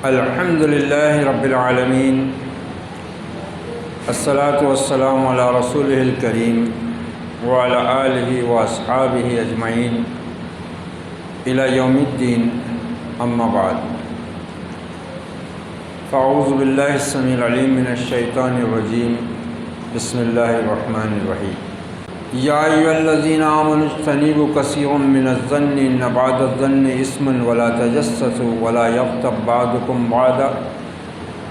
الحمد للہ رب العالمین، الصلاۃ والسلام علی رسولہ الکریم وعلی آلہ واصحابہ اجمعین الی یوم الدین، اما بعد، فاعوذ باللہ السمیع العلیم من الشیطان الرجیم، بسم اللہ الرحمن الرحیم۔ یا ایھا الذین آمنوا اجتنبوا کثیرا من الظن ان بعض الظن اثم ولا تجسسوا ولا یغتب بعضکم بعضا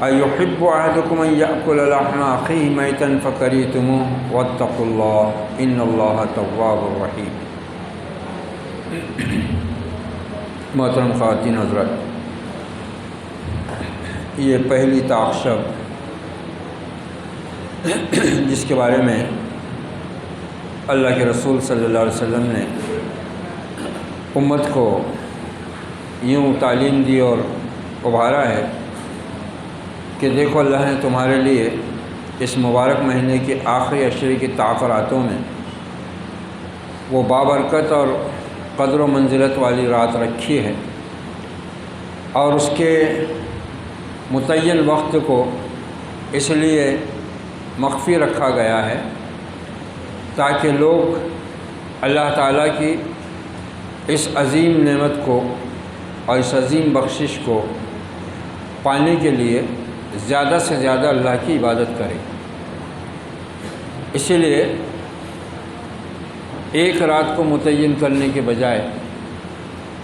ایحب احدکم ان یأکل لحم اخیہ میتا فکریہتموہ واتقوا اللہ ان اللہ تواب رحیم۔ محترم خواتین حضرات، یہ پہلی طاق شب جس کے بارے میں اللہ کے رسول صلی اللہ علیہ وسلم نے امت کو یوں تعلیم دی اور ابھارا ہے کہ دیکھو، اللہ نے تمہارے لیے اس مبارک مہینے کے آخری عشرے کی طاق راتوں میں وہ بابرکت اور قدر و منزلت والی رات رکھی ہے، اور اس کے متعین وقت کو اس لیے مخفی رکھا گیا ہے تاکہ لوگ اللہ تعالیٰ کی اس عظیم نعمت کو اور اس عظیم بخشش کو پانے کے لیے زیادہ سے زیادہ اللہ کی عبادت کریں۔ اسی لیے ایک رات کو متعین کرنے کے بجائے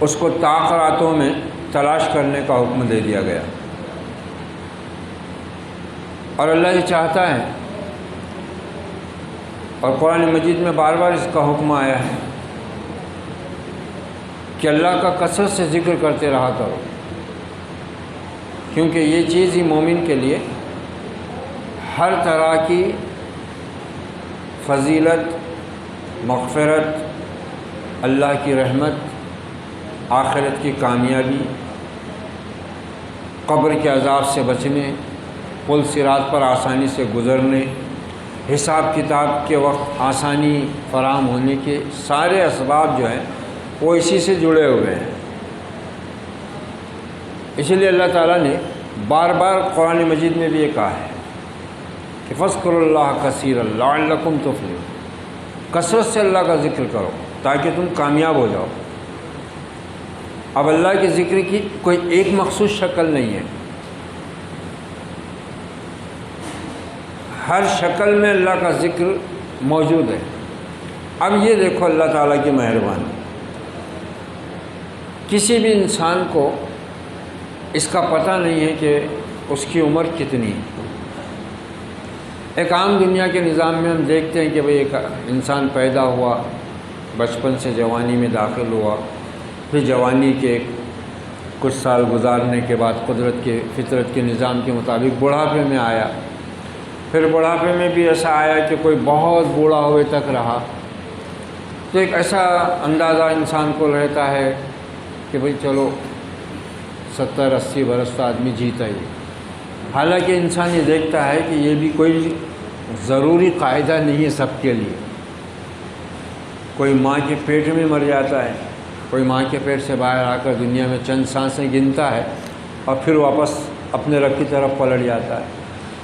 اس کو طاق راتوں میں تلاش کرنے کا حکم دے دیا گیا، اور اللہ یہ چاہتا ہے، اور قرآن مجید میں بار بار اس کا حکم آیا ہے کہ اللہ کا کثرت سے ذکر کرتے رہا کرو، کیونکہ یہ چیز ہی مومن کے لیے ہر طرح کی فضیلت، مغفرت، اللہ کی رحمت، آخرت کی کامیابی، قبر کے عذاب سے بچنے، پل صراط پر آسانی سے گزرنے، حساب کتاب کے وقت آسانی فراہم ہونے کے سارے اسباب جو ہیں وہ اسی سے جڑے ہوئے ہیں۔ اسی لیے اللہ تعالیٰ نے بار بار قرآن مجید میں بھی یہ کہا ہے کہ فاذکروا اللہ کثیرا لعلکم تفلحون، کثرت سے اللہ کا ذکر کرو تاکہ تم کامیاب ہو جاؤ۔ اب اللہ کے ذکر کی کوئی ایک مخصوص شکل نہیں ہے، ہر شکل میں اللہ کا ذکر موجود ہے۔ اب یہ دیکھو اللہ تعالیٰ کی مہربانی، کسی بھی انسان کو اس کا پتہ نہیں ہے کہ اس کی عمر کتنی ہے۔ ایک عام دنیا کے نظام میں ہم دیکھتے ہیں کہ بھئی ایک انسان پیدا ہوا، بچپن سے جوانی میں داخل ہوا، پھر جوانی کے کچھ سال گزارنے کے بعد قدرت کے فطرت کے نظام کے مطابق بڑھاپے میں آیا، پھر بڑھاپے میں بھی ایسا آیا کہ کوئی بہت بوڑھا ہوئے تک رہا، تو ایک ایسا اندازہ انسان کو رہتا ہے کہ بھئی چلو 70-80 برس تو آدمی جیتا ہی۔ حالانکہ انسان یہ دیکھتا ہے کہ یہ بھی کوئی ضروری قاعدہ نہیں ہے سب کے لیے۔ کوئی ماں کے پیٹ میں مر جاتا ہے، کوئی ماں کے پیٹ سے باہر آ کر دنیا میں چند سانسیں گنتا ہے اور پھر واپس اپنے رب کی طرف پلٹ جاتا ہے،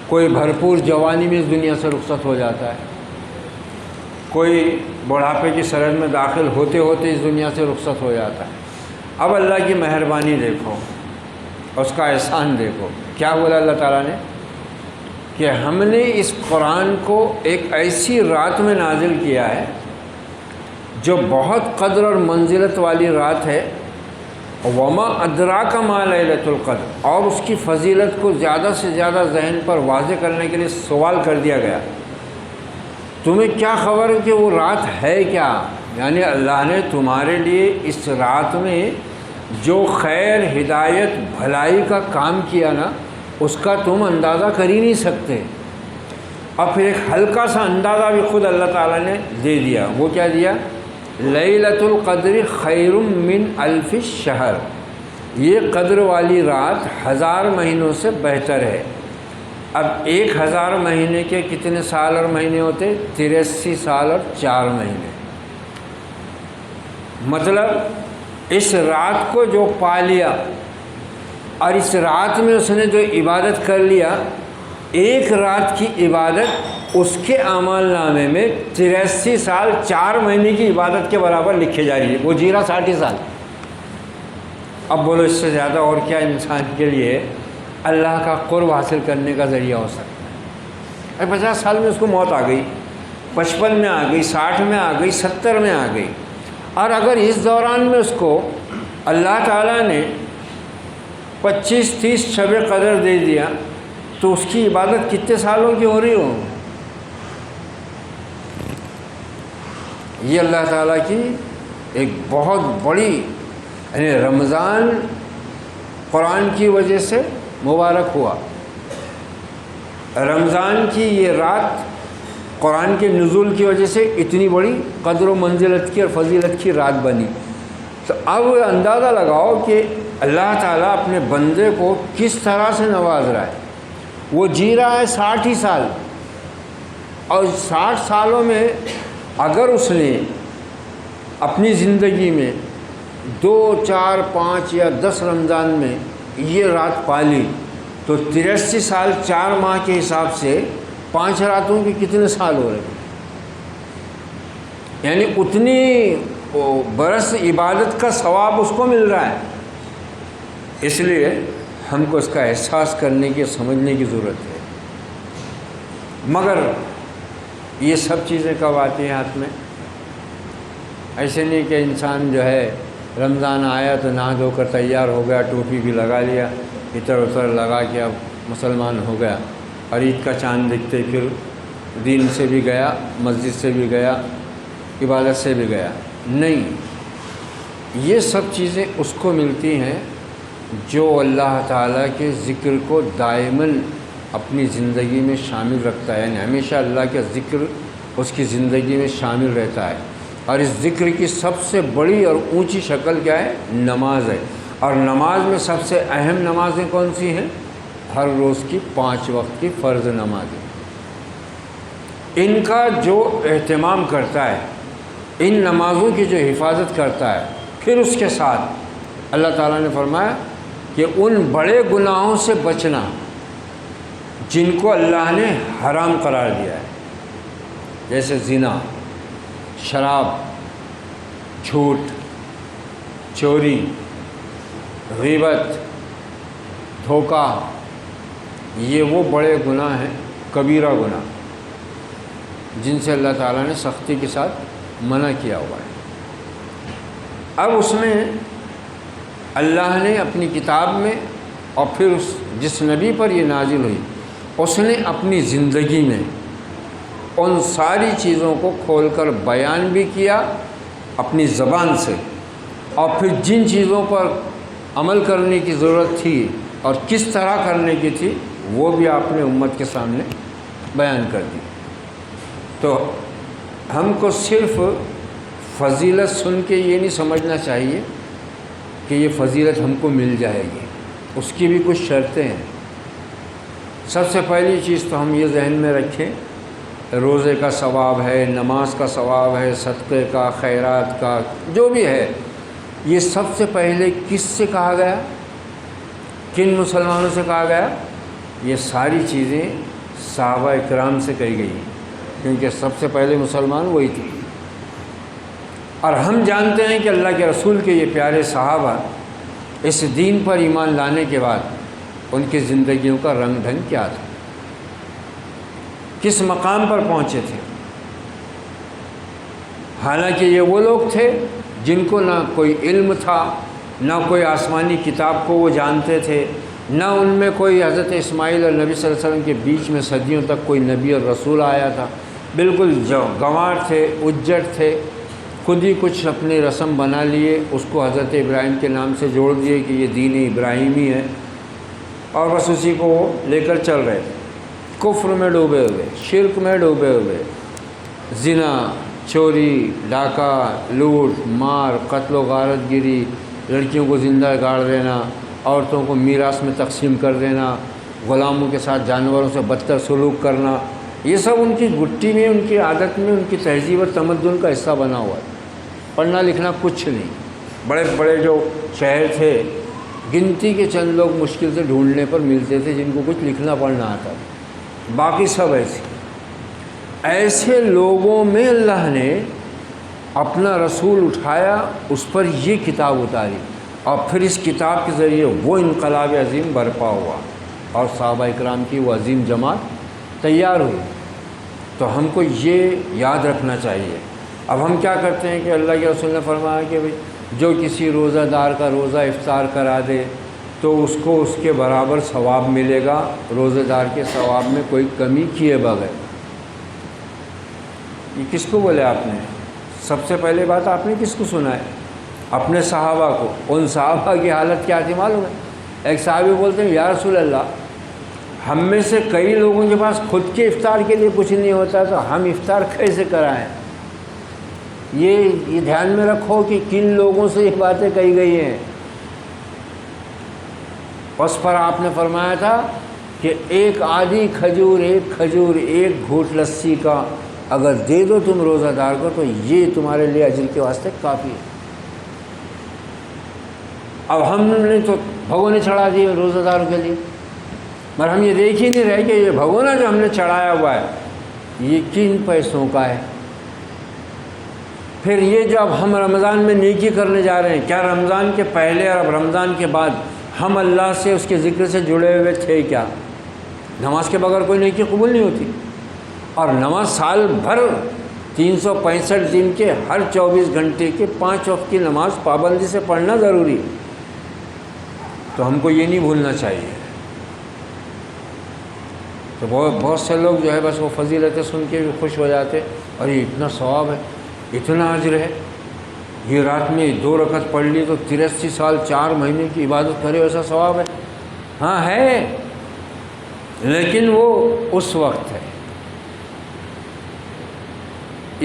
کوئی بھرپور جوانی میں اس دنیا سے رخصت ہو جاتا ہے، کوئی بڑھاپے کی سرحد میں داخل ہوتے ہوتے اس دنیا سے رخصت ہو جاتا ہے۔ اب اللہ کی مہربانی دیکھو، اس کا احسان دیکھو، کیا بولا اللہ تعالیٰ نے کہ ہم نے اس قرآن کو ایک ایسی رات میں نازل کیا ہے جو بہت قدر اور منزلت والی رات ہے، وما ادراک ما لیلۃ القدر، اور اس کی فضیلت کو زیادہ سے زیادہ ذہن پر واضح کرنے کے لیے سوال کر دیا گیا، تمہیں کیا خبر ہے کہ وہ رات ہے کیا؟ یعنی اللہ نے تمہارے لیے اس رات میں جو خیر، ہدایت، بھلائی کا کام کیا نا، اس کا تم اندازہ کر ہی نہیں سکتے۔ اور پھر ایک ہلکا سا اندازہ بھی خود اللہ تعالیٰ نے دے دیا، وہ کیا دیا؟ لیلۃ القدر خیر من الف الشہر، یہ قدر والی رات 1000 مہینوں سے بہتر ہے۔ اب 1000 مہینے کے کتنے سال اور مہینے ہوتے؟ 83 سال اور 4 مہینے۔ مطلب اس رات کو جو پا لیا اور اس رات میں اس نے جو عبادت کر لیا، ایک رات کی عبادت اس کے اعمال نامے میں 83 سال 4 مہینے کی عبادت کے برابر لکھے جا رہی ہے۔ وہ جی رہا 60 سال۔ اب بولو اس سے زیادہ اور کیا انسان کے لیے اللہ کا قرب حاصل کرنے کا ذریعہ ہو سکتا ہے؟ 50 سال میں اس کو موت آ گئی، 55 میں آ گئی، 60 میں آ گئی، 70 میں آ گئی، اور اگر اس دوران میں اس کو اللہ تعالیٰ نے 25-30 شب قدر دے دیا تو اس کی عبادت کتنے سالوں کی ہو رہی ہو؟ یہ اللہ تعالیٰ کی ایک بہت بڑی، یعنی رمضان قرآن کی وجہ سے مبارک ہوا، رمضان کی یہ رات قرآن کے نزول کی وجہ سے اتنی بڑی قدر و منزلت کی اور فضیلت کی رات بنی۔ تو اب اندازہ لگاؤ کہ اللہ تعالیٰ اپنے بندے کو کس طرح سے نواز رہا ہے۔ وہ جی رہا ہے 60 ہی سال، اور 60 سالوں میں اگر اس نے اپنی زندگی میں 2، 4، 5 یا 10 رمضان میں یہ رات پالی تو 83 سال 4 ماہ کے حساب سے 5 راتوں کے کتنے سال ہو رہے ہیں؟ یعنی اتنی برس عبادت کا ثواب اس کو مل رہا ہے۔ اس لیے ہم کو اس کا احساس کرنے کی، سمجھنے کی ضرورت ہے۔ مگر یہ سب چیزیں کب آتی ہیں ہاتھ میں؟ ایسے نہیں کہ انسان جو ہے رمضان آیا تو نہا دھو کر تیار ہو گیا، ٹوپی بھی لگا لیا، اتر اتر لگا کے اب مسلمان ہو گیا، اور عید کا چاند دیکھتے پھر دین سے بھی گیا، مسجد سے بھی گیا، عبادت سے بھی گیا۔ نہیں، یہ سب چیزیں اس کو ملتی ہیں جو اللہ تعالیٰ کے ذکر کو دائماً اپنی زندگی میں شامل رکھتا ہے، یعنی ہمیشہ اللہ کا ذکر اس کی زندگی میں شامل رہتا ہے۔ اور اس ذکر کی سب سے بڑی اور اونچی شکل کیا ہے؟ نماز ہے۔ اور نماز میں سب سے اہم نمازیں کون سی ہیں؟ ہر روز کی 5 وقت کی فرض نمازیں۔ ان کا جو اہتمام کرتا ہے، ان نمازوں کی جو حفاظت کرتا ہے، پھر اس کے ساتھ اللہ تعالیٰ نے فرمایا کہ ان بڑے گناہوں سے بچنا جن کو اللہ نے حرام قرار دیا ہے، جیسے زنا، شراب، جھوٹ، چوری، غیبت، دھوکہ، یہ وہ بڑے گناہ ہیں، کبیرہ گناہ، جن سے اللہ تعالیٰ نے سختی کے ساتھ منع کیا ہوا ہے۔ اب اس میں اللہ نے اپنی کتاب میں، اور پھر جس نبی پر یہ نازل ہوئی، اس نے اپنی زندگی میں ان ساری چیزوں کو کھول کر بیان بھی کیا اپنی زبان سے، اور پھر جن چیزوں پر عمل کرنے کی ضرورت تھی اور کس طرح کرنے کی تھی وہ بھی آپ نے امت کے سامنے بیان کر دی۔ تو ہم کو صرف فضیلت سن کے یہ نہیں سمجھنا چاہیے کہ یہ فضیلت ہم کو مل جائے گی، اس کی بھی کچھ شرطیں ہیں۔ سب سے پہلی چیز تو ہم یہ ذہن میں رکھیں، روزے کا ثواب ہے، نماز کا ثواب ہے، صدقے کا، خیرات کا، جو بھی ہے، یہ سب سے پہلے کس سے کہا گیا؟ کن مسلمانوں سے کہا گیا؟ یہ ساری چیزیں صحابہ اکرام سے کہی گئی، کیونکہ سب سے پہلے مسلمان وہی تھے۔ اور ہم جانتے ہیں کہ اللہ کے رسول کے یہ پیارے صحابہ اس دین پر ایمان لانے کے بعد ان کی زندگیوں کا رنگ ڈھنگ کیا تھا، کس مقام پر پہنچے تھے۔ حالانکہ یہ وہ لوگ تھے جن کو نہ کوئی علم تھا، نہ کوئی آسمانی کتاب کو وہ جانتے تھے، نہ ان میں کوئی حضرت اسماعیل اور نبی صلی اللہ علیہ وسلم کے بیچ میں صدیوں تک کوئی نبی اور رسول آیا تھا، بالکل گنوار تھے، اجڑ تھے، خود ہی کچھ اپنے رسم بنا لیے، اس کو حضرت ابراہیم کے نام سے جوڑ دیے کہ یہ دین ابراہیمی ہے، اور بس اسی کو وہ لے کر چل رہے تھے، کفر میں ڈوبے ہوئے، شرک میں ڈوبے ہوئے، زنا، چوری، ڈاکہ، لوٹ مار، قتل و غارت گیری، لڑکیوں کو زندہ گاڑ دینا، عورتوں کو میراث میں تقسیم کر دینا، غلاموں کے ساتھ جانوروں سے بدتر سلوک کرنا، یہ سب ان کی گٹی میں، ان کی عادت میں، ان کی تہذیب اور تمدن کا حصہ بنا ہوا ہے۔ پڑھنا لکھنا کچھ نہیں۔ بڑے بڑے جو شہر تھے گنتی کے چند لوگ مشکل سے ڈھونڈنے پر ملتے تھے جن کو کچھ لکھنا پڑھنا آتا تھا، باقی سب ایسے لوگوں میں اللہ نے اپنا رسول اٹھایا، اس پر یہ کتاب اتاری، اور پھر اس کتاب کے ذریعے وہ انقلاب عظیم برپا ہوا اور صحابہ اکرام کی وہ عظیم جماعت تیار ہوئی۔ تو ہم کو یہ یاد رکھنا چاہیے۔ اب ہم کیا کرتے ہیں کہ اللہ کے رسول نے فرمایا کہ بھئی جو کسی روزہ دار کا روزہ افطار کرا دے تو اس کو اس کے برابر ثواب ملے گا، روزہ دار کے ثواب میں کوئی کمی کیے بغیر۔ یہ کس کو بولے آپ نے؟ سب سے پہلے بات آپ نے کس کو سنا ہے؟ اپنے صحابہ کو۔ ان صحابہ کی حالت کیا تھی معلوم ہے؟ ایک صحابی بولتے ہیں یا رسول اللہ، ہم میں سے کئی لوگوں کے پاس خود کے افطار کے لیے کچھ نہیں ہوتا تو ہم افطار کیسے کرائیں؟ یہ دھیان میں رکھو کہ کن لوگوں سے یہ باتیں کہی گئی ہیں۔ اس پر آپ نے فرمایا تھا کہ ایک آدھی کھجور، ایک گھونٹ لسی کا اگر دے دو تم روزہ دار کو تو یہ تمہارے لیے اجر کے واسطے کافی ہے۔ اب ہم نے تو بھگونے چڑھا دیے روزہ داروں کے لیے، مگر ہم یہ دیکھ ہی نہیں رہے کہ یہ بھگونا جو ہم نے چڑھایا ہوا ہے یہ کن پیسوں کا ہے۔ پھر یہ جو اب ہم رمضان میں نیکی کرنے جا رہے ہیں، کیا رمضان کے پہلے اور اب رمضان کے بعد ہم اللہ سے اس کے ذکر سے جڑے ہوئے تھے کیا؟ نماز کے بغیر کوئی نیکی قبول نہیں ہوتی، اور نماز سال بھر 365 دن کے ہر 24 گھنٹے کے 5 وقت کی نماز پابندی سے پڑھنا ضروری ہے۔ تو ہم کو یہ نہیں بھولنا چاہیے۔ تو بہت سے لوگ جو ہے بس وہ فضیلتیں سن کے بھی خوش ہو جاتے، اور یہ اتنا ثواب ہے، اتنا اجر ہے، یہ رات میں 2 رکعت پڑھ لی تو 83 سال 4 مہینے کی عبادت کرے ایسا ثواب ہے۔ ہاں ہے، لیکن وہ اس وقت ہے۔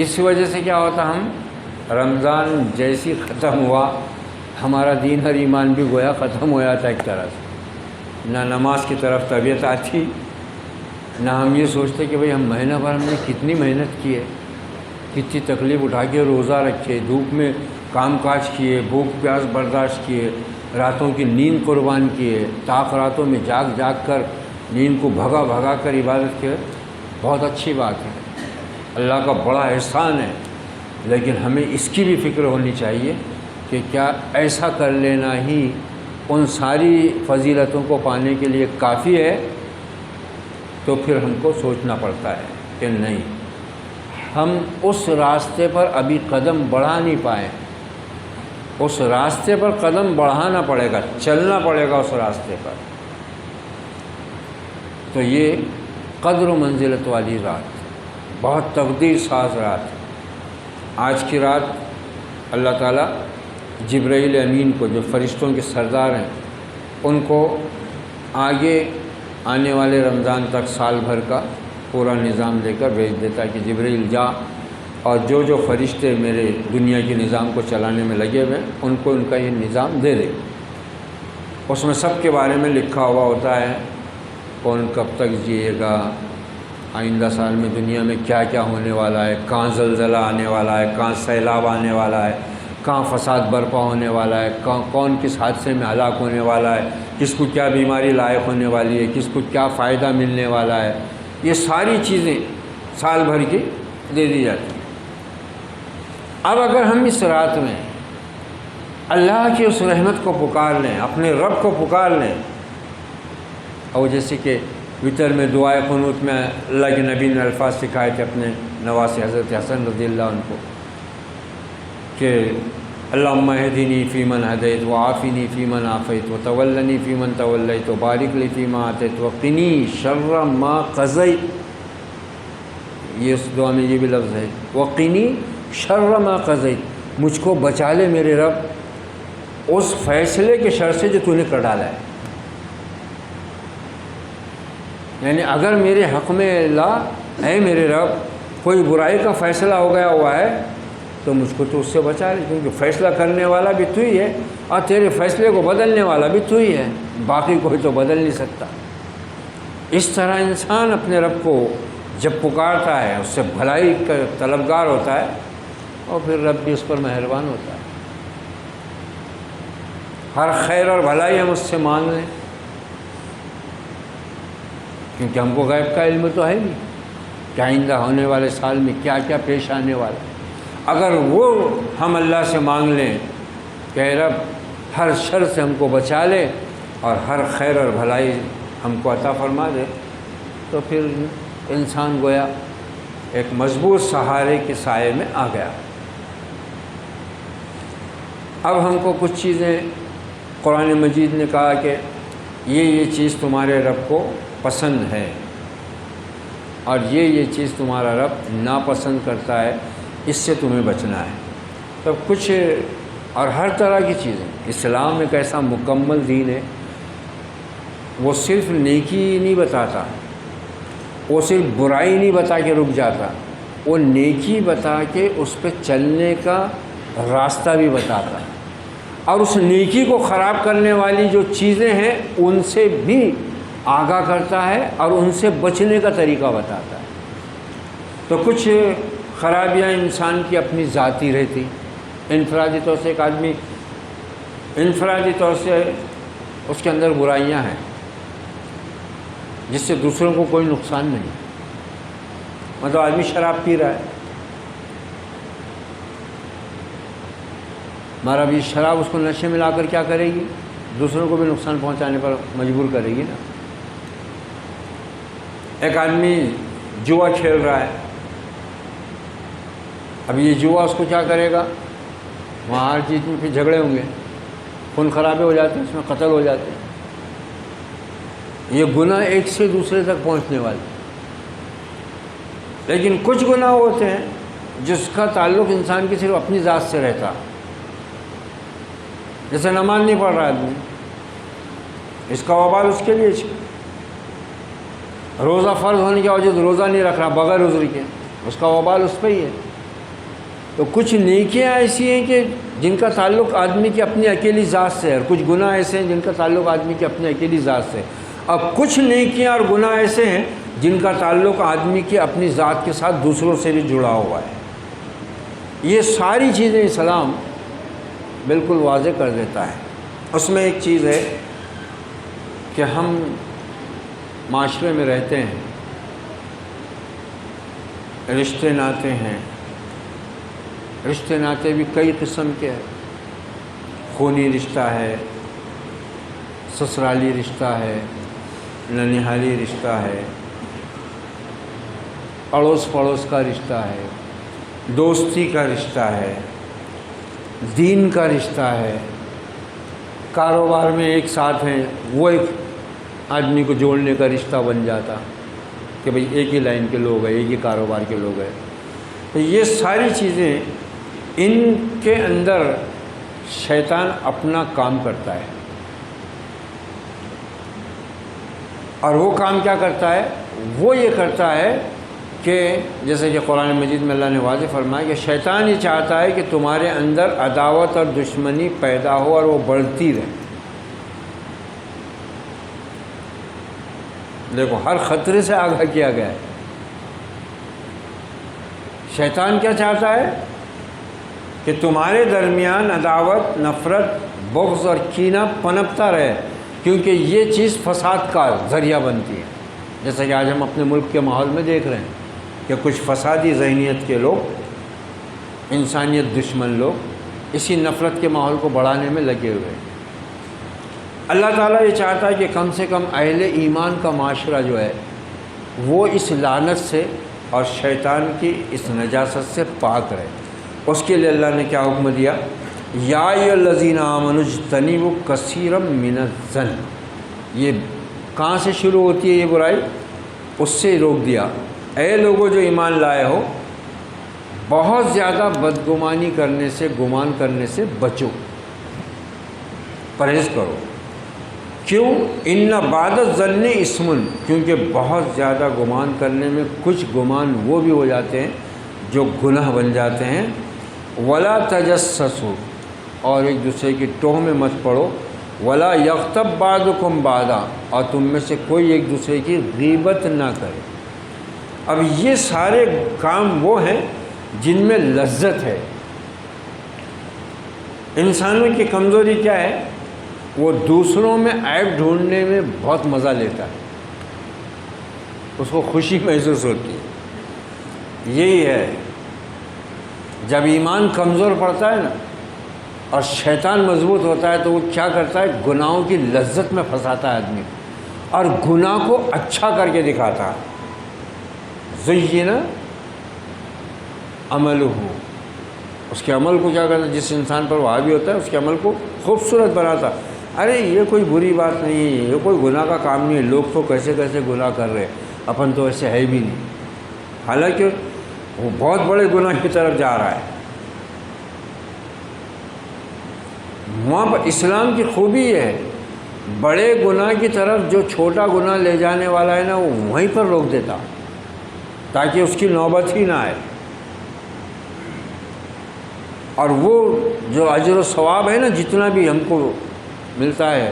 اس وجہ سے کیا ہوتا، ہم رمضان جیسی ختم ہوا ہمارا دین اور ایمان بھی گویا ختم ہو جاتا ایک طرح سے، نہ نماز کی طرف طبیعت آتی، نہ ہم یہ سوچتے کہ بھئی ہم مہینہ بھر ہم نے کتنی محنت کی ہے، کتنی تکلیف اٹھا کے روزہ رکھے، دھوپ میں کام کاج کیے، بھوک پیاس برداشت کیے، راتوں کی نیند قربان کیے، طاق راتوں میں جاگ جاگ کر نیند کو بھگا بھگا کر عبادت کیے، بہت اچھی بات ہے، اللہ کا بڑا احسان ہے۔ لیکن ہمیں اس کی بھی فکر ہونی چاہیے کہ کیا ایسا کر لینا ہی ان ساری فضیلتوں کو پانے کے لیے کافی ہے؟ تو پھر ہم کو سوچنا پڑتا ہے کہ نہیں، ہم اس راستے پر ابھی قدم بڑھا نہیں پائے، اس راستے پر قدم بڑھانا پڑے گا، چلنا پڑے گا اس راستے پر۔ تو یہ قدر و منزلت والی رات، بہت تقدیر ساز رات۔ آج کی رات اللہ تعالیٰ جبرائیل امین کو، جو فرشتوں کے سردار ہیں، ان کو آگے آنے والے رمضان تک سال بھر کا پورا نظام دے کر بھیج دیتا ہے کہ جبرائیل جا اور جو فرشتے میرے دنیا کے نظام کو چلانے میں لگے ہوئے ان کو ان کا یہ نظام دے دے۔ اس میں سب کے بارے میں لکھا ہوا ہوتا ہے، کون کب تک جیے گا، آئندہ سال میں دنیا میں کیا کیا ہونے والا ہے، کہاں زلزلہ آنے والا ہے، کہاں سیلاب آنے والا ہے، کہاں فساد برپا ہونے والا ہے، کون کس حادثے میں ہلاک ہونے والا ہے، کس کو کیا بیماری لاحق ہونے والی ہے، کس کو کیا فائدہ ملنے والا ہے، یہ ساری چیزیں سال بھر کی دے دی جاتی ہیں۔ اب اگر ہم اس رات میں اللہ کی اس رحمت کو پکار لیں، اپنے رب کو پکار لیں، اور جیسے کہ وطر میں دعائے قنوت میں اللہ کے نبی نے الفاظ سکھائے تھے اپنے نواسے حضرت حسن رضی اللہ عنہ کو کہ اللہم اہدنی فیمن ہدیت وعافنی فیمن عافیت وتولنی فیمن تولیت وبارک لی فیما اعطیت وقنی شر ما قضیت۔ یہ اس دعا میں یہ بھی لفظ ہے، وقنی شر ما قضیت، مجھ کو بچا لے میرے رب اس فیصلے کے شر سے جو تو نے کر ڈالا ہے۔ یعنی اگر میرے حق میں اللہ اے میرے رب کوئی برائی کا فیصلہ ہو گیا ہوا ہے تو مجھ کو تو اس سے بچا لے، کیونکہ فیصلہ کرنے والا بھی تو ہی ہے اور تیرے فیصلے کو بدلنے والا بھی تو ہی ہے، باقی کوئی تو بدل نہیں سکتا۔ اس طرح انسان اپنے رب کو جب پکارتا ہے، اس سے بھلائی کا طلبگار ہوتا ہے، اور پھر رب بھی اس پر مہربان ہوتا ہے۔ ہر خیر اور بھلائی ہم اس سے مانگ لیں، کیونکہ ہم کو غیب کا علم تو ہے نہیں کہ آئندہ ہونے والے سال میں کیا کیا پیش آنے والا ہے۔ اگر وہ ہم اللہ سے مانگ لیں کہ اے رب ہر شر سے ہم کو بچا لے اور ہر خیر اور بھلائی ہم کو عطا فرما دے، تو پھر انسان گویا ایک مضبوط سہارے کے سائے میں آ گیا۔ اب ہم کو کچھ چیزیں قرآن مجید نے کہا کہ یہ چیز تمہارے رب کو پسند ہے اور یہ چیز تمہارا رب ناپسند کرتا ہے، اس سے تمہیں بچنا ہے۔ تو کچھ اور ہر طرح کی چیزیں، اسلام ایک ایسا مکمل دین ہے، وہ صرف نیکی نہیں بتاتا، وہ صرف برائی نہیں بتا کے رک جاتا، وہ نیکی بتا کے اس پہ چلنے کا راستہ بھی بتاتا ہے، اور اس نیکی کو خراب کرنے والی جو چیزیں ہیں ان سے بھی آگاہ کرتا ہے اور ان سے بچنے کا طریقہ بتاتا ہے۔ تو کچھ خرابیاں انسان کی اپنی ذاتی رہتی، انفرادی طور سے ایک آدمی انفرادی طور سے اس کے اندر برائیاں ہیں جس سے دوسروں کو کوئی نقصان نہیں، مطلب آدمی شراب پی رہا ہے، ہمارا بھی شراب اس کو نشے میں لا کر کیا کرے گی؟ دوسروں کو بھی نقصان پہنچانے پر مجبور کرے گی نا۔ ایک آدمی جوا کھیل رہا ہے، اب یہ جوا اس کو کیا کرے گا؟ وہاں ہر چیز میں پھر جھگڑے ہوں گے، خون خرابے ہو جاتے ہیں، اس میں قتل ہو جاتے ہیں، یہ گناہ ایک سے دوسرے تک پہنچنے والے۔ لیکن کچھ گناہ ہوتے ہیں جس کا تعلق انسان کی صرف اپنی ذات سے رہتا، جیسے نماز نہیں پڑھ رہا آدمی، اس کا وبال اس کے لیے روزہ فرض ہونے کی وجہ سے روزہ نہیں رکھ رہا بغیر عذر کے، اس کا وبال اس پہ ہی ہے۔ تو کچھ نیکیاں ایسی ہیں کہ جن کا تعلق آدمی کی اپنی اکیلی ذات سے ہے، اور کچھ گناہ ایسے ہیں جن کا تعلق آدمی کی اپنی اکیلی ذات سے ہے۔ اب کچھ نیکیاں اور گناہ ایسے ہیں جن کا تعلق آدمی کی اپنی ذات کے ساتھ دوسروں سے بھی جڑا ہوا ہے۔ یہ ساری چیزیں اسلام بالکل واضح کر دیتا ہے۔ اس میں ایک چیز ہے کہ ہم معاشرے میں رہتے ہیں، رشتے ناتے ہیں، رشتے ناتے بھی کئی قسم کے ہیں، خونی رشتہ ہے، سسرالی رشتہ ہے، ننیحالی رشتہ ہے، اڑوس پڑوس کا رشتہ ہے، دوستی کا رشتہ ہے، دین کا رشتہ ہے، کاروبار میں ایک ساتھ ہیں، وہ ایک آدمی کو جوڑنے کا رشتہ بن جاتا کہ بھئی ایک ہی لائن کے لوگ ہیں، ایک ہی کاروبار کے لوگ ہیں۔ تو یہ ساری چیزیں، ان کے اندر شیطان اپنا کام کرتا ہے، اور وہ کام کیا کرتا ہے؟ وہ یہ کرتا ہے کہ جیسے کہ قرآن مجید میں اللہ نے واضح فرمایا کہ شیطان یہ چاہتا ہے کہ تمہارے اندر عداوت اور دشمنی پیدا ہو اور وہ بڑھتی رہے۔ دیکھو ہر خطرے سے آگاہ کیا گیا ہے۔ شیطان کیا چاہتا ہے؟ کہ تمہارے درمیان عداوت، نفرت، بغض اور کینہ پنپتا رہے، کیونکہ یہ چیز فساد کا ذریعہ بنتی ہے۔ جیسا کہ آج ہم اپنے ملک کے ماحول میں دیکھ رہے ہیں کہ کچھ فسادی ذہنیت کے لوگ، انسانیت دشمن لوگ اسی نفرت کے ماحول کو بڑھانے میں لگے ہوئے ہیں۔ اللہ تعالیٰ یہ چاہتا ہے کہ کم سے کم اہل ایمان کا معاشرہ جو ہے وہ اس لعنت سے اور شیطان کی اس نجاست سے پاک رہے۔ اس کے لیے اللہ نے کیا حکم دیا؟ یا ایھا الذین آمنوا اجتنبوا کثیرا من الظن۔ یہ کہاں سے شروع ہوتی ہے یہ برائی؟ اس سے روک دیا، اے لوگوں جو ایمان لائے ہو، بہت زیادہ بدگمانی کرنے سے، گمان کرنے سے بچو، پرہیز کرو۔ کیوں؟ ان بعد الظن اسم، کیونکہ بہت زیادہ گمان کرنے میں کچھ گمان وہ بھی ہو جاتے ہیں جو گناہ بن جاتے ہیں۔ ولا تجسسوا، اور ایک دوسرے کی ٹوہ میں مت پڑو۔ ولا یغتب بعضکم بعضا، اور تم میں سے کوئی ایک دوسرے کی غیبت نہ کرے۔ اب یہ سارے کام وہ ہیں جن میں لذت ہے۔ انسانوں کی کمزوری کیا ہے وہ دوسروں میں عیب ڈھونڈنے میں بہت مزہ لیتا ہے، اس کو خوشی محسوس ہوتی ہے۔ یہی ہے، جب ایمان کمزور پڑتا ہے نا اور شیطان مضبوط ہوتا ہے تو وہ کیا کرتا ہے، گناہوں کی لذت میں پھنساتا ہے آدمی اور گناہ کو اچھا کر کے دکھاتا ہے۔ زین عملہ، اس کے عمل کو کیا کرتا ہے، جس انسان پر وہ حاوی ہوتا ہے اس کے عمل کو خوبصورت بناتا۔ ارے یہ کوئی بری بات نہیں ہے، یہ کوئی گناہ کا کام نہیں ہے، لوگ تو کیسے کیسے گناہ کر رہے ہیں، اپن تو ایسے ہے بھی نہیں، حالانکہ وہ بہت بڑے گناہ کی طرف جا رہا ہے۔ وہاں پر اسلام کی خوبی ہے، بڑے گناہ کی طرف جو چھوٹا گناہ لے جانے والا ہے نا وہ وہیں پر روک دیتا تاکہ اس کی نوبت ہی نہ آئے، اور وہ جو اجر و ثواب ہے نا جتنا بھی ہم کو ملتا ہے،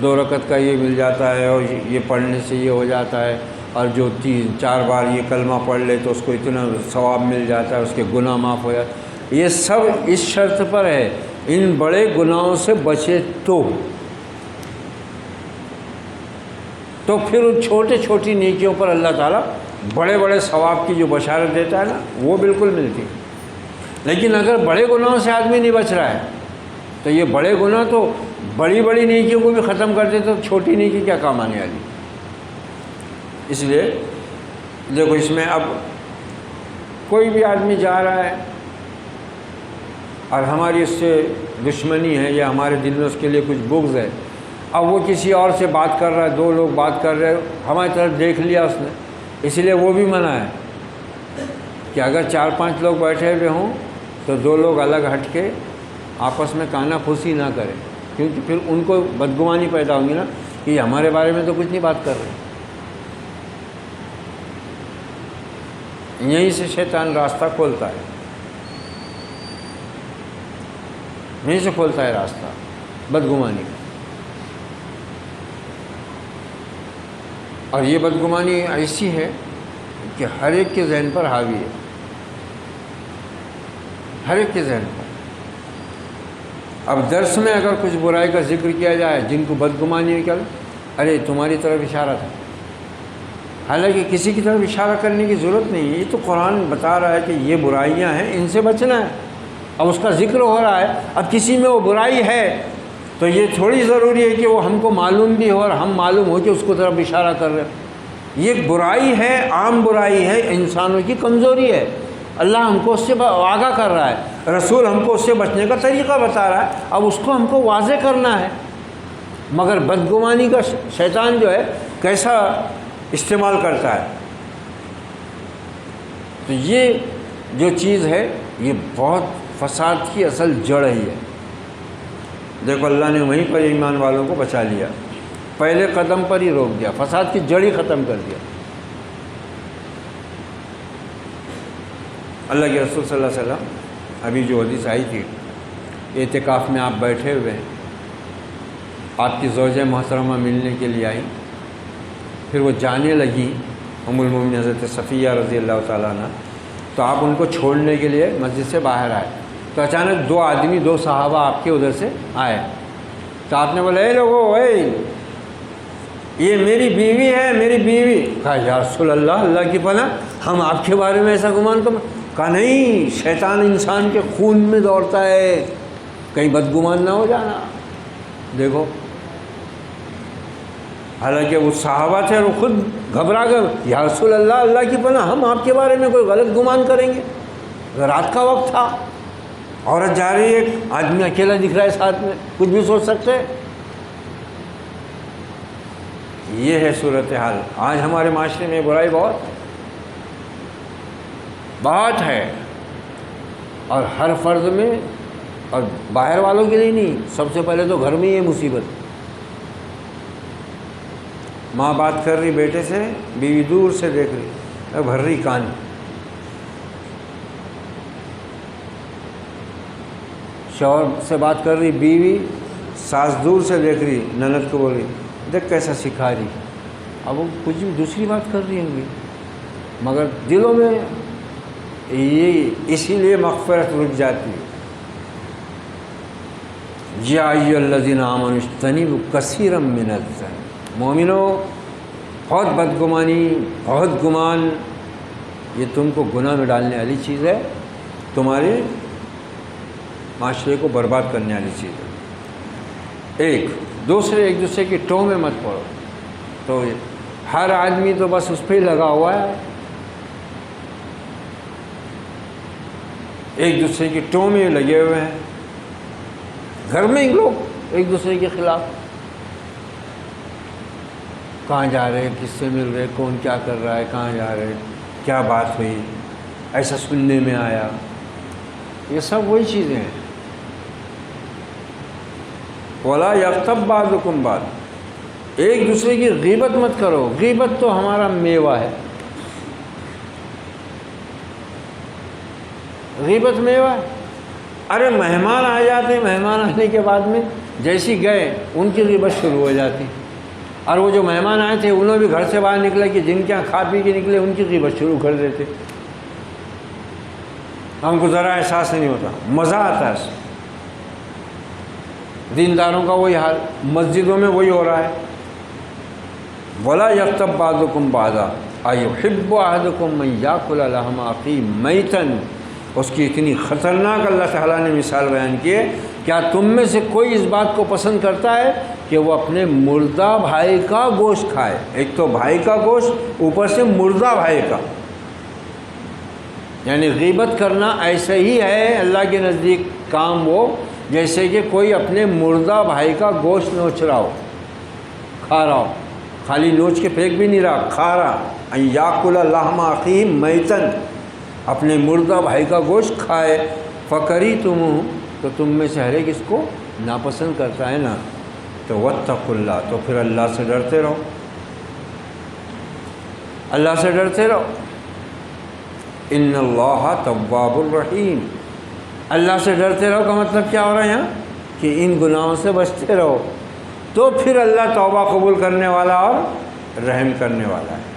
2 رکعت کا یہ مل جاتا ہے اور یہ پڑھنے سے یہ ہو جاتا ہے، اور جو 3-4 بار یہ کلمہ پڑھ لے تو اس کو اتنا ثواب مل جاتا ہے، اس کے گناہ معاف ہو جاتے، یہ سب اس شرط پر ہے ان بڑے گناہوں سے بچے تو پھر ان چھوٹے چھوٹی نیکیوں پر اللہ تعالیٰ بڑے بڑے ثواب کی جو بشارت دیتا ہے نا وہ بالکل ملتی۔ لیکن اگر بڑے گناہوں سے آدمی نہیں بچ رہا ہے تو یہ بڑے گناہ تو بڑی بڑی نیکیوں کو بھی ختم کر دیتے تو چھوٹی نیکی کیا کام آنے والی۔ اس لیے دیکھو اس میں اب کوئی بھی آدمی جا رہا ہے اور ہماری اس سے دشمنی ہے یا ہمارے دل میں اس کے لیے کچھ بغض ہے، اب وہ کسی اور سے بات کر رہا ہے، 2 لوگ بات کر رہے ہیں، ہماری طرف دیکھ لیا اس نے، اس لیے وہ بھی منع ہے کہ اگر 4-5 لوگ بیٹھے ہوئے ہوں تو 2 لوگ الگ ہٹ کے آپس میں کانا پھوسی نہ کریں، کیونکہ پھر ان کو بدگمانی پیدا ہوں گی نا کہ یہ ہمارے بارے میں تو کچھ نہیں بات کر رہے۔ یہیں سے شیطان راستہ کھولتا ہے، یہیں سے کھولتا ہے راستہ بدگمانی کا، اور یہ بدگمانی ایسی ہے کہ ہر ایک کے ذہن پر حاوی ہے، ہر ایک کے ذہن پر۔ اب درس میں اگر کچھ برائی کا ذکر کیا جائے، جن کو بدگمانی نکل، ارے تمہاری طرف اشارہ تھا، حالانکہ کسی کی طرف اشارہ کرنے کی ضرورت نہیں ہے، یہ تو قرآن بتا رہا ہے کہ یہ برائیاں ہیں، ان سے بچنا ہے، اب اس کا ذکر ہو رہا ہے، اب کسی میں وہ برائی ہے تو یہ تھوڑی ضروری ہے کہ وہ ہم کو معلوم بھی ہو اور ہم معلوم ہو کہ اس کو طرف اشارہ کر رہے ہیں۔ یہ برائی ہے، عام برائی ہے، انسانوں کی کمزوری ہے، اللہ ہم کو اس سے آگاہ کر رہا ہے، رسول ہم کو اس سے بچنے کا طریقہ بتا رہا ہے، اب اس کو ہم کو واضح کرنا ہے۔ مگر بدگمانی کا شیطان جو ہے کیسا استعمال کرتا ہے، تو یہ جو چیز ہے یہ بہت فساد کی اصل جڑ ہی ہے۔ دیکھو اللہ نے وہیں پر ایمان والوں کو بچا لیا، پہلے قدم پر ہی روک دیا، فساد کی جڑ ہی ختم کر دیا۔ اللہ کے رسول صلی اللہ علیہ وسلم، ابھی جو حدیث آئی تھی، اعتکاف میں آپ بیٹھے ہوئے ہیں، آپ کی زوجہ محترمہ ملنے کے لیے آئی، پھر وہ جانے لگی ام المومنین حضرت صفیہ رضی اللہ تعالیٰ عنہ، تو آپ ان کو چھوڑنے کے لیے مسجد سے باہر آئے تو اچانک 2 آدمی 2 صحابہ آپ کے ادھر سے آئے، تو آپ نے بولا اے لوگو، اے یہ میری بیوی ہے، میری بیوی۔ کہا یا رسول اللہ، اللہ کی پناہ، ہم آپ کے بارے میں ایسا گمان کہا نہیں، شیطان انسان کے خون میں دوڑتا ہے، کہیں بدگمان نہ ہو جانا۔ دیکھو حالانکہ وہ صحابہ تھے اور وہ خود گھبرا گئے، یا رسول اللہ، اللہ کی پناہ، ہم آپ کے بارے میں کوئی غلط گمان کریں گے؟ رات کا وقت تھا، عورت جا رہی ہے، آدمی اکیلا دکھ رہا ہے ساتھ میں، کچھ بھی سوچ سکتے ہیں۔ یہ ہے صورتحال۔ آج ہمارے معاشرے میں برائی بہت ہے، اور ہر فرد میں، اور باہر والوں کے لیے نہیں، سب سے پہلے تو گھر میں یہ مصیبت۔ ماں بات کر رہی بیٹے سے، بیوی دور سے دیکھ رہی، بھر رہی کان۔ شوہر سے بات کر رہی بیوی، ساس دور سے دیکھ رہی، نند کو بول رہی دیکھ کیسا سکھا رہی، اب وہ کچھ بھی دوسری بات کر رہی ہوں گی، مگر دلوں میں یہ، اسی لیے مغفرت رک جاتی ہے۔ یا ایھا الذین آمنوا اجتنبوا کثیرا من الظن، مومنو بہت بدگمانی، بہت گمان، یہ تم کو گناہ میں ڈالنے والی چیز ہے، تمہارے معاشرے کو برباد کرنے والی چیز ہے۔ ایک دوسرے کی ٹو میں مت پڑو۔ تو ہر آدمی تو بس اس پہ ہی لگا ہوا ہے، ایک دوسرے کی ٹو میں لگے ہوئے ہیں، گھر میں ہی لوگ ایک دوسرے کے خلاف، کہاں جا رہے، کس سے مل رہے، کون کیا کر رہا ہے، کہاں جا رہے، کیا بات ہوئی، ایسا سننے میں آیا، یہ سب وہی چیزیں ہیں۔ وَلَا يَغْتَبْ بَعْضُكُمْ بَعْضًا، ایک دوسرے کی غیبت مت کرو، غیبت تو ہمارا میوہ ہے، غیبت میوہ ہے۔ ارے مہمان آ جاتے، مہمان آنے کے بعد میں جیسی گئے ان کی غیبت شروع ہو جاتی، اور وہ جو مہمان آئے تھے انہوں بھی گھر سے باہر نکلے کہ جن کے یہاں کھا پی کے نکلے ان کی غیبت شروع کر دیتے۔ ہم کو ذرا احساس نہیں ہوتا، مزہ آتا ہے۔ دینداروں کا وہی حال، مسجدوں میں وہی ہو رہا ہے۔ وَلَا يَغْتَبْ بَعْضُكُمْ بَعْضًا أَيُحِبُّ أَحَدُكُمْ مَنْ يَأْكُلَ لَحْمَ أَخِيهِ مَيْتًا، اس کی اتنی خطرناک اللہ تعالیٰ نے مثال بیان کی ہے، کیا تم میں سے کوئی اس بات کو پسند کرتا ہے کہ وہ اپنے مردہ بھائی کا گوشت کھائے؟ ایک تو بھائی کا گوشت، اوپر سے مردہ بھائی کا، یعنی غیبت کرنا ایسے ہی ہے اللہ کے نزدیک کام وہ، جیسے کہ کوئی اپنے مردہ بھائی کا گوشت نوچ رہا ہو، کھا رہا ہو، خالی نوچ کے پھینک بھی نہیں رہا، کھا رہا۔ ان یاکل لحم اخیہ میتن، اپنے مردہ بھائی کا گوشت کھائے، فکریتموہ، تو تم میں سے ہر ایک اس کو ناپسند کرتا ہے نا، تو واتقوا اللہ، تو پھر اللہ سے ڈرتے رہو، اللہ سے ڈرتے رہو۔ ان اللہ تواب الرحیم، اللہ سے ڈرتے رہو کا مطلب کیا ہو رہا ہے یہاں کہ ان گناہوں سے بچتے رہو، تو پھر اللہ توبہ قبول کرنے والا اور رحم کرنے والا ہے۔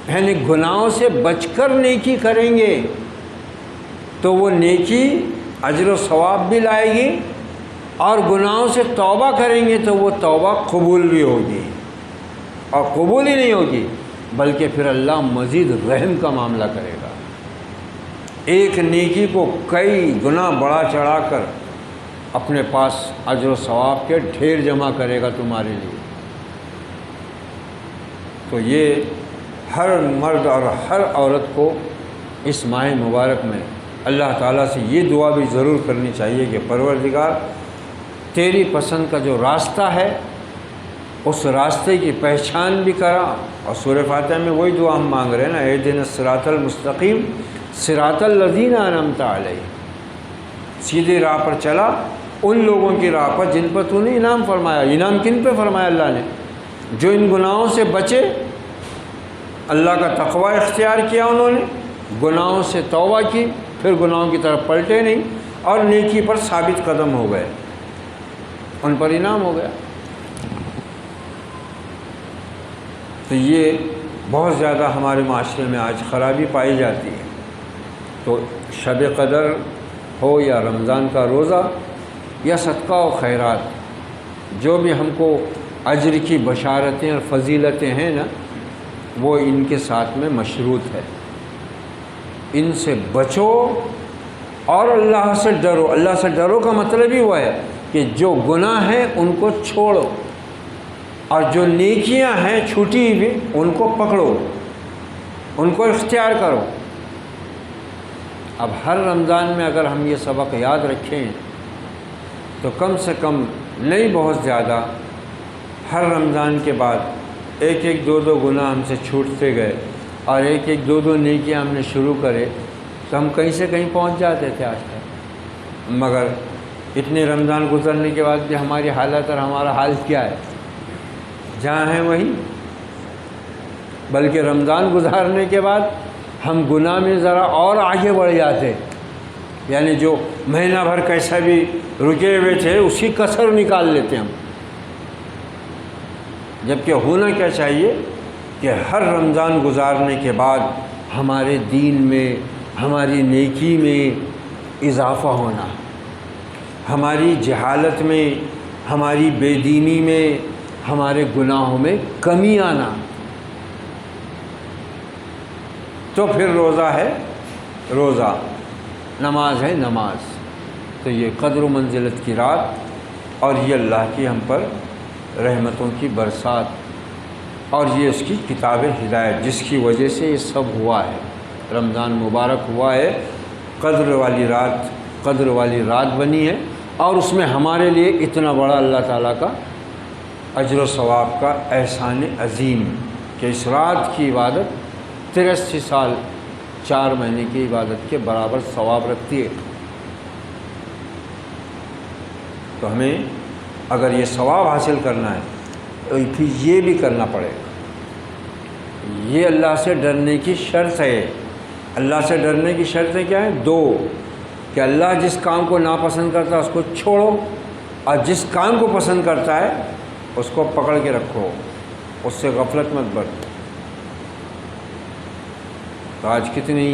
یعنی گناہوں سے بچ کر نیکی کریں گے تو وہ نیکی اجر و ثواب بھی لائے گی، اور گناہوں سے توبہ کریں گے تو وہ توبہ قبول بھی ہوگی، اور قبول ہی نہیں ہوگی بلکہ پھر اللہ مزید رحم کا معاملہ کرے گا، ایک نیکی کو کئی گنا بڑا چڑھا کر اپنے پاس اجر و ثواب کے ڈھیر جمع کرے گا تمہارے لیے۔ تو یہ ہر مرد اور ہر عورت کو اس ماہ مبارک میں اللہ تعالیٰ سے یہ دعا بھی ضرور کرنی چاہیے کہ پروردگار تیری پسند کا جو راستہ ہے اس راستے کی پہچان بھی کرا، اور سورہ فاتحہ میں وہی دعا ہم مانگ رہے ہیں نا، اہدنا الصراط المستقیم صراط الذین انعمت علیہم، سیدھے راہ پر چلا، ان لوگوں کی راہ پر جن پر تو نے انعام فرمایا۔ انعام کن پہ فرمایا اللہ نے؟ جو ان گناہوں سے بچے، اللہ کا تقوی اختیار کیا انہوں نے، گناہوں سے توبہ کی، پھر گناہوں کی طرف پلٹے نہیں، اور نیکی پر ثابت قدم ہو گئے، ان پر انعام ہو گیا۔ تو یہ بہت زیادہ ہمارے معاشرے میں آج خرابی پائی جاتی ہے۔ تو شب قدر ہو یا رمضان کا روزہ یا صدقہ و خیرات، جو بھی ہم کو اجر کی بشارتیں اور فضیلتیں ہیں نا، وہ ان کے ساتھ میں مشروط ہے۔ ان سے بچو اور اللہ سے ڈرو۔ اللہ سے ڈرو کا مطلب ہی وہ ہے کہ جو گناہ ہیں ان کو چھوڑو، اور جو نیکیاں ہیں چھوٹی ہوئی ان کو پکڑو، ان کو اختیار کرو۔ اب ہر رمضان میں اگر ہم یہ سبق یاد رکھیں تو کم سے کم نہیں بہت زیادہ ہر رمضان کے بعد ایک ایک دو دو گناہ ہم سے چھوٹتے گئے، اور ایک ایک دو دو نیکیاں ہم نے شروع کرے تو ہم کہیں سے کہیں پہنچ جاتے تھے آج تک۔ مگر اتنے رمضان گزرنے کے بعد بھی ہماری حالت اور ہمارا حال کیا ہے؟ جہاں ہیں وہیں، بلکہ رمضان گزارنے کے بعد ہم گناہ میں ذرا اور آگے بڑھ جاتے، یعنی جو مہینہ بھر کیسا بھی رکے ہوئے تھے اسی کسر نکال لیتے ہم، جبکہ ہونا کیا چاہیے کہ ہر رمضان گزارنے کے بعد ہمارے دین میں، ہماری نیکی میں اضافہ ہونا، ہماری جہالت میں، ہماری بے دینی میں، ہمارے گناہوں میں کمی آنا، تو پھر روزہ ہے روزہ، نماز ہے نماز۔ تو یہ قدر و منزلت کی رات، اور یہ اللہ کی ہم پر رحمتوں کی برسات، اور یہ اس کی کتاب ہدایت، جس کی وجہ سے یہ سب ہوا ہے۔ رمضان مبارک ہوا ہے، قدر والی رات بنی ہے، اور اس میں ہمارے لیے اتنا بڑا اللہ تعالیٰ کا اجر و ثواب کا احسان عظیم کہ اس رات کی عبادت 83 سال 4 مہینے کی عبادت کے برابر ثواب رکھتی ہے۔ تو ہمیں اگر یہ ثواب حاصل کرنا ہے تو پھر یہ بھی کرنا پڑے گا۔ یہ اللہ سے ڈرنے کی شرط ہے۔ اللہ سے ڈرنے کی شرطیں کیا ہیں؟ 2، کہ اللہ جس کام کو ناپسند کرتا ہے اس کو چھوڑو، اور جس کام کو پسند کرتا ہے اس کو پکڑ کے رکھو، اس سے غفلت مت برتو۔ تو آج کتنے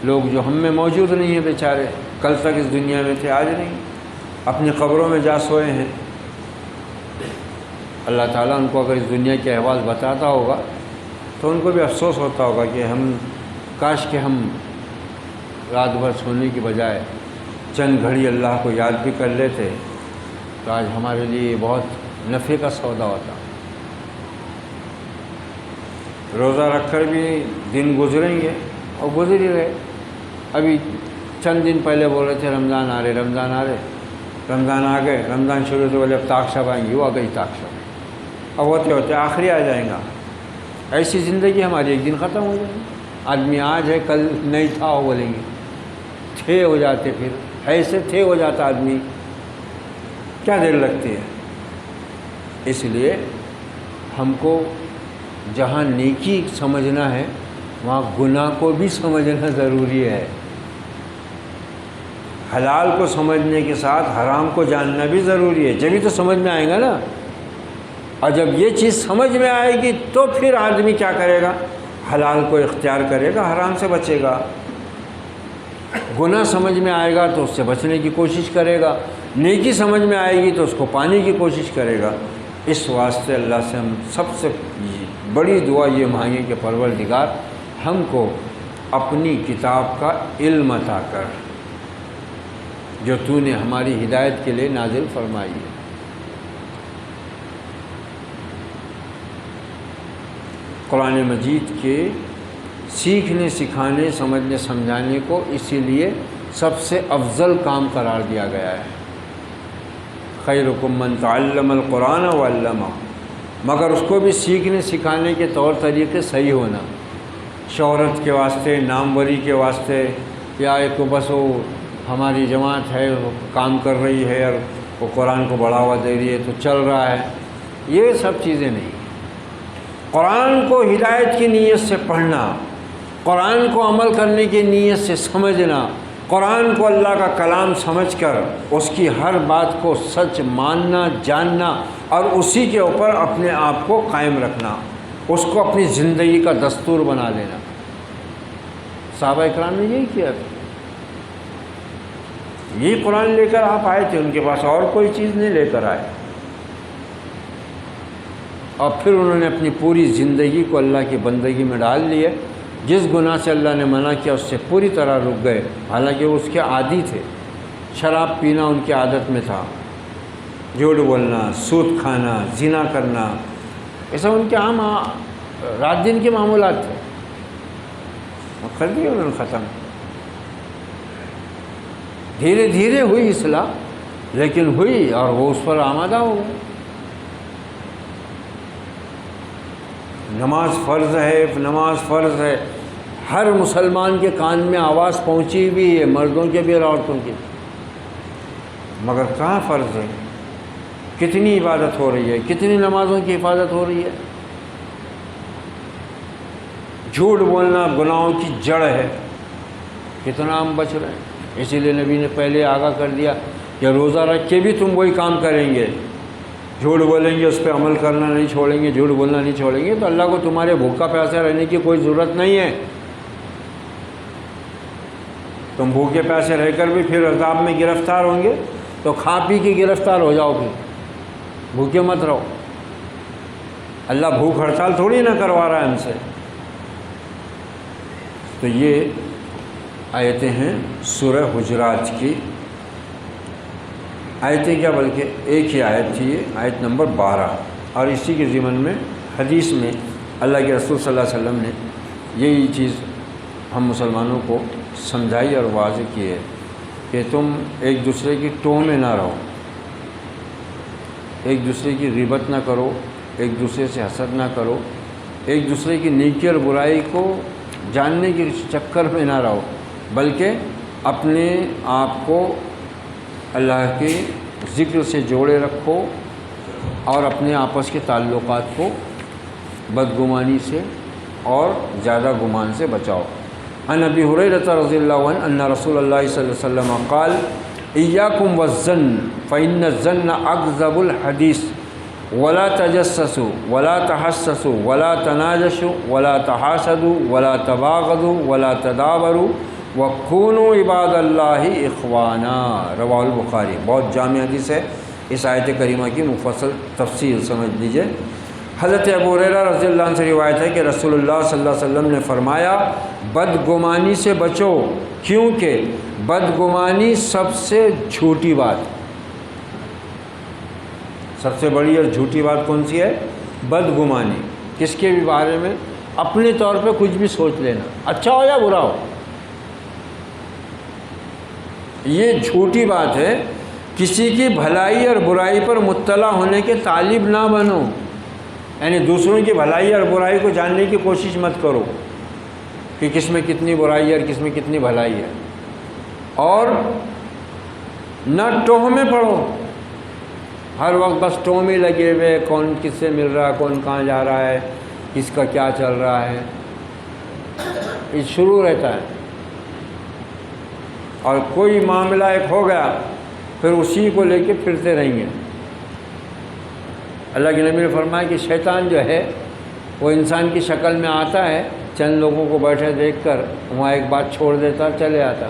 لوگ جو ہم میں موجود نہیں ہیں بیچارے، کل تک اس دنیا میں تھے، آج نہیں، اپنی قبروں میں جا سوئے ہیں۔ اللہ تعالیٰ ان کو اگر اس دنیا کے احوال بتاتا ہوگا تو ان کو بھی افسوس ہوتا ہوگا کہ کاش کہ ہم رات بھر سونے کی بجائے چند گھڑی اللہ کو یاد بھی کر لیتے، تو آج ہمارے لیے بہت نفع کا سودا ہوتا۔ روزہ رکھ کر بھی دن گزریں گے، اور گزر ہی رہے۔ ابھی چند دن پہلے بول رہے تھے رمضان آ رہے، رمضان آ رہے، رمضان آ گئے، رمضان شروع تو بولے اب طاق شب آئیں گی، وہ آ گئی طاق شب، اب ہوتے ہوتے آخری آ جائیں گا۔ ایسی زندگی ہماری ایک دن ختم ہو جائے گی۔ آدمی آج ہے کل نہیں تھا، وہ بولیں گے تھے ہو جاتے، پھر ایسے تھے ہو جاتا آدمی، کیا دیر لگتی ہے۔ اس لیے ہم کو جہاں نیکی سمجھنا ہے وہاں گناہ کو بھی سمجھنا ضروری ہے۔ حلال کو سمجھنے کے ساتھ حرام کو جاننا بھی ضروری ہے، جبھی تو سمجھ میں آئے گا نا۔ اور جب یہ چیز سمجھ میں آئے گی تو پھر آدمی کیا کرے گا؟ حلال کو اختیار کرے گا، حرام سے بچے گا۔ گناہ سمجھ میں آئے گا تو اس سے بچنے کی کوشش کرے گا، نیکی سمجھ میں آئے گی تو اس کو پانے کی کوشش کرے گا۔ اس واسطے اللہ سے ہم سب سے بڑی دعا یہ مانگیں کہ پروردگار ہم کو اپنی کتاب کا علم عطا کر جو تو نے ہماری ہدایت کے لیے نازل فرمائی ہے۔ قرآن مجید کے سیکھنے، سکھانے، سمجھنے، سمجھانے کو اسی لیے سب سے افضل کام قرار دیا گیا ہے۔ خیرکم من تعلم القرآن وعلمہ، مگر اس کو بھی سیکھنے سکھانے کے طور طریقے صحیح ہونا۔ شہرت کے واسطے، ناموری کے واسطے، یا ایک بس وہ ہماری جماعت ہے وہ کام کر رہی ہے اور وہ قرآن کو بڑھاوا دے رہی ہے تو چل رہا ہے، یہ سب چیزیں نہیں۔ قرآن کو ہدایت کی نیت سے پڑھنا، قرآن کو عمل کرنے کی نیت سے سمجھنا، قرآن کو اللہ کا کلام سمجھ کر اس کی ہر بات کو سچ ماننا، جاننا، اور اسی کے اوپر اپنے آپ کو قائم رکھنا، اس کو اپنی زندگی کا دستور بنا لینا۔ صحابہ اکرام نے یہی کیا تھا، یہی قرآن لے کر آپ آئے تھے، ان کے پاس اور کوئی چیز نہیں لے کر آئے، اور پھر انہوں نے اپنی پوری زندگی کو اللہ کی بندگی میں ڈال لیے۔ جس گناہ سے اللہ نے منع کیا اس سے پوری طرح رک گئے، حالانکہ وہ اس کے عادی تھے، شراب پینا ان کی عادت میں تھا، جھوٹ بولنا، سود کھانا، زنا کرنا، ایسا ان کے عام رات دن کے معمولات تھے، کر دیا انہوں نے ختم۔ دھیرے دھیرے ہوئی اصلاح، لیکن ہوئی، اور وہ اس پر آمادہ ہو گئے۔ نماز فرض ہے، نماز فرض ہے، ہر مسلمان کے کان میں آواز پہنچی بھی ہے، مردوں کے بھی اور عورتوں کی، مگر کہاں فرض ہے؟ کتنی عبادت ہو رہی ہے، کتنی نمازوں کی حفاظت ہو رہی ہے؟ جھوٹ بولنا گناہوں کی جڑ ہے، کتنا ہم بچ رہے ہیں۔ اسی لیے نبی نے پہلے آگاہ کر دیا کہ روزہ رکھ کے بھی تم وہی کام کریں گے، جھوٹ بولیں گے، اس پہ عمل کرنا نہیں چھوڑیں گے، جھوٹ بولنا نہیں چھوڑیں گے، تو اللہ کو تمہارے بھوکا پیاسے رہنے کی کوئی ضرورت نہیں ہے۔ تم بھوکے پیاسے رہ کر بھی پھر عذاب میں گرفتار ہوں گے، تو تو کھا پی کے گرفتار ہو جاؤ، پھر بھوکے مت رہو۔ اللہ بھوک ہڑتال تھوڑی نہ کروا رہا ہے ہم سے۔ تو یہ آیتیں ہیں سورہ حجرات کی آیتیں، کیا بلکہ ایک ہی آیت تھی، یہ آیت نمبر 12، اور اسی کے ضمن میں حدیث میں اللہ کے رسول صلی اللہ علیہ وسلم نے یہی چیز ہم مسلمانوں کو سمجھائی اور واضح کی ہے کہ تم ایک دوسرے کی ٹوہ میں نہ رہو، ایک دوسرے کی غیبت نہ کرو، ایک دوسرے سے حسد نہ کرو، ایک دوسرے کی نیکی اور برائی کو جاننے کے چکر میں نہ رہو، بلکہ اپنے آپ کو اللہ کے ذکر سے جوڑے رکھو اور اپنے آپس کے تعلقات کو بدگمانی سے اور زیادہ گمان سے بچاؤ۔ عن ابی ہریرہ رضی اللہ عنہ ان رسول اللہ صلی اللہ علیہ وسلم قال ایاکم والظن فإن الظن اکذب الحدیث ولا تجسسوا ولا تحسسوا ولا تناجشوا ولا تحاسدوا ولا تباغضوا ولا تدابروا وکونوا عباد اللہ اخوانا، رواه البخاری۔ بہت جامع حدیث ہے، اس آیت کریمہ کی مفصل تفصیل سمجھ لیجئے۔ حضرت ابو ہریرہ رضی اللہ عنہ سے روایت ہے کہ رسول اللہ صلی اللہ علیہ وسلم نے فرمایا بدگمانی سے بچو، کیونکہ بدگمانی سب سے جھوٹی بات، سب سے بڑی اور جھوٹی بات کون سی ہے؟ بدگمانی۔ کس کے بھی بارے میں؟ اپنے طور پہ کچھ بھی سوچ لینا، اچھا ہو یا برا ہو، یہ جھوٹی بات ہے۔ کسی کی بھلائی اور برائی پر مطلع ہونے کے طالب نہ بنو، یعنی دوسروں کی بھلائی اور برائی کو جاننے کی کوشش مت کرو کہ کس میں کتنی برائی ہے اور کس میں کتنی بھلائی ہے، اور نہ ٹوہ میں پڑو، ہر وقت بس ٹوہ میں لگے ہوئے، کون کس سے مل رہا ہے، کون کہاں جا رہا ہے، کس کا کیا چل رہا ہے، یہ شروع رہتا ہے۔ اور کوئی معاملہ ایک ہو گیا پھر اسی کو لے کے پھرتے رہیں گے۔ اللہ کے نبی نے فرمایا کہ شیطان جو ہے وہ انسان کی شکل میں آتا ہے، چند لوگوں کو بیٹھے دیکھ کر وہاں ایک بات چھوڑ دیتا، چلے آتا۔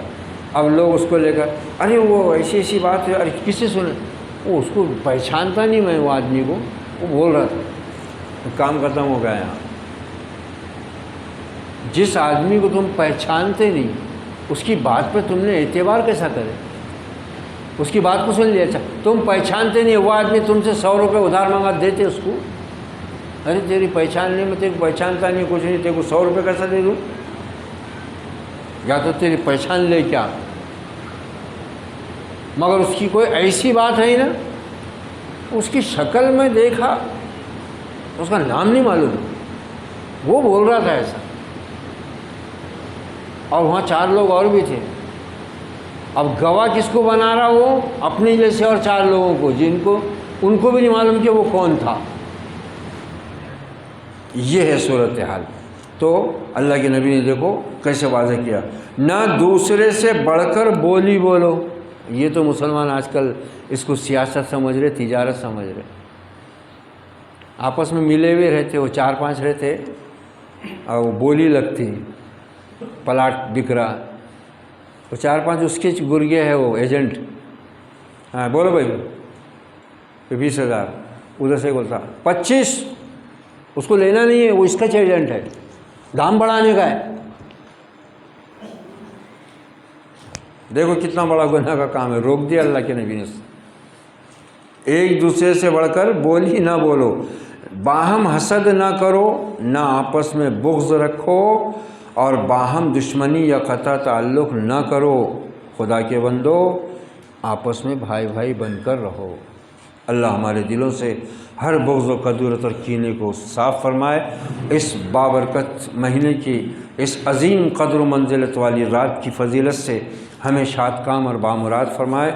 اب لوگ اس کو لے کر ارے وہ ایسی ایسی بات ہے، ارے کس سے سنے، وہ اس کو پہچانتا نہیں، میں وہ آدمی کو، وہ بول رہا تھا، کام ختم ہو گیا یہاں۔ جس آدمی کو تم پہچانتے نہیں اس کی بات پہ تم نے اعتبار کیسا کرے؟ اس کی بات کو سن لیا، اچھا تم پہچانتے نہیں، وہ آدمی تم سے 100 روپے ادھار مانگا دیتے اس کو، ارے تیری پہچان نہیں، میں تیرے کو پہچانتا نہیں، کچھ نہیں، تیرے کو 100 روپے کیسا دے دوں؟ یا تو تیری پہچان لے کیا؟ مگر اس کی کوئی ایسی بات ہے ہی نا، اس کی شکل میں دیکھا، اس کا نام نہیں معلوم، وہ بول رہا تھا ایسا، اور وہاں 4 لوگ اور بھی تھے۔ اب گواہ کس کو بنا رہا؟ وہ اپنے جیسے اور 4 لوگوں کو، جن کو ان کو بھی نہیں معلوم کہ وہ کون تھا۔ یہ ہے صورتحال۔ تو اللہ کے نبی نے دیکھو کیسے واضح کیا، نہ دوسرے سے بڑھ کر بولی بولو۔ یہ تو مسلمان آج کل اس کو سیاست سمجھ رہے، تجارت سمجھ رہے، آپس میں ملے ہوئے رہتے، وہ 4-5 رہتے اور وہ بولی لگتی، پلاٹ بک رہا، وہ 4-5 اس کے گرگے ہے، وہ ایجنٹ، ہاں بولو بھائی 20,000 ادھر سے بولتا 25، اس کو لینا نہیں ہے، وہ اس کا ایجنٹ ہے، دام بڑھانے کا ہے۔ دیکھو کتنا بڑا گناہ کا کام ہے، روک دیا اللہ کے نبی نے۔ ایک دوسرے سے بڑھ کر بولی نہ بولو، باہم حسد نہ کرو، نہ آپس میں بغض رکھو، اور باہم دشمنی یا قطع تعلق نہ کرو۔ خدا کے بندو آپس میں بھائی بھائی بن کر رہو۔ اللہ ہمارے دلوں سے ہر بغض و کدورت اور کینے کو صاف فرمائے۔ اس بابرکت مہینے کی اس عظیم قدر و منزلت والی رات کی فضیلت سے ہمیں شاد کام اور بامراد فرمائے۔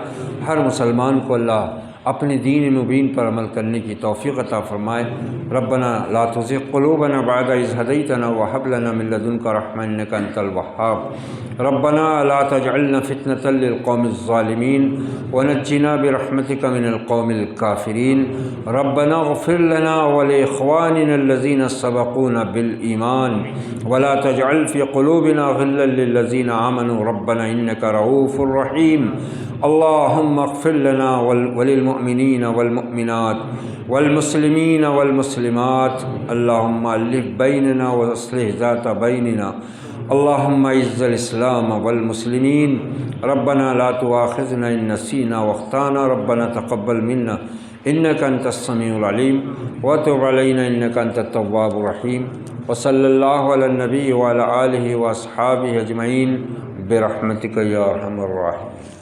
ہر مسلمان کو اللہ اپنے دین مبین پر عمل کرنے کی توفیق عطا فرمائے۔ ربنا لا تزغ قلوبنا بعد إذ هديتنا وهب لنا من لدنك رحمة إنك أنت الوهاب۔ ربنا لا تجعلنا فتنة للقوم الظالمين ونجنا برحمتك من القوم الكافرين۔ ربنا اغفر لنا ولإخواننا الذين سبقونا بالإيمان ولا تجعل في قلوبنا غلا للذين آمنوا ربنا إنك رؤوف رحيم۔ اللهم اغفر لنا وللمؤمنين والمؤمنات والمسلمين والمسلمات، اللهم ألف بيننا وأصلح ذات بيننا، اللهم اعز الإسلام والمسلمين، ربنا لا تؤاخذنا إن نسينا واخطأنا، ربنا تقبل منا إنك أنت السميع العليم وتب علينا إنك أنت التواب الرحيم، وصلى الله على النبي وعلى آله وأصحابه أجمعين برحمتك يا أرحم الراحمين۔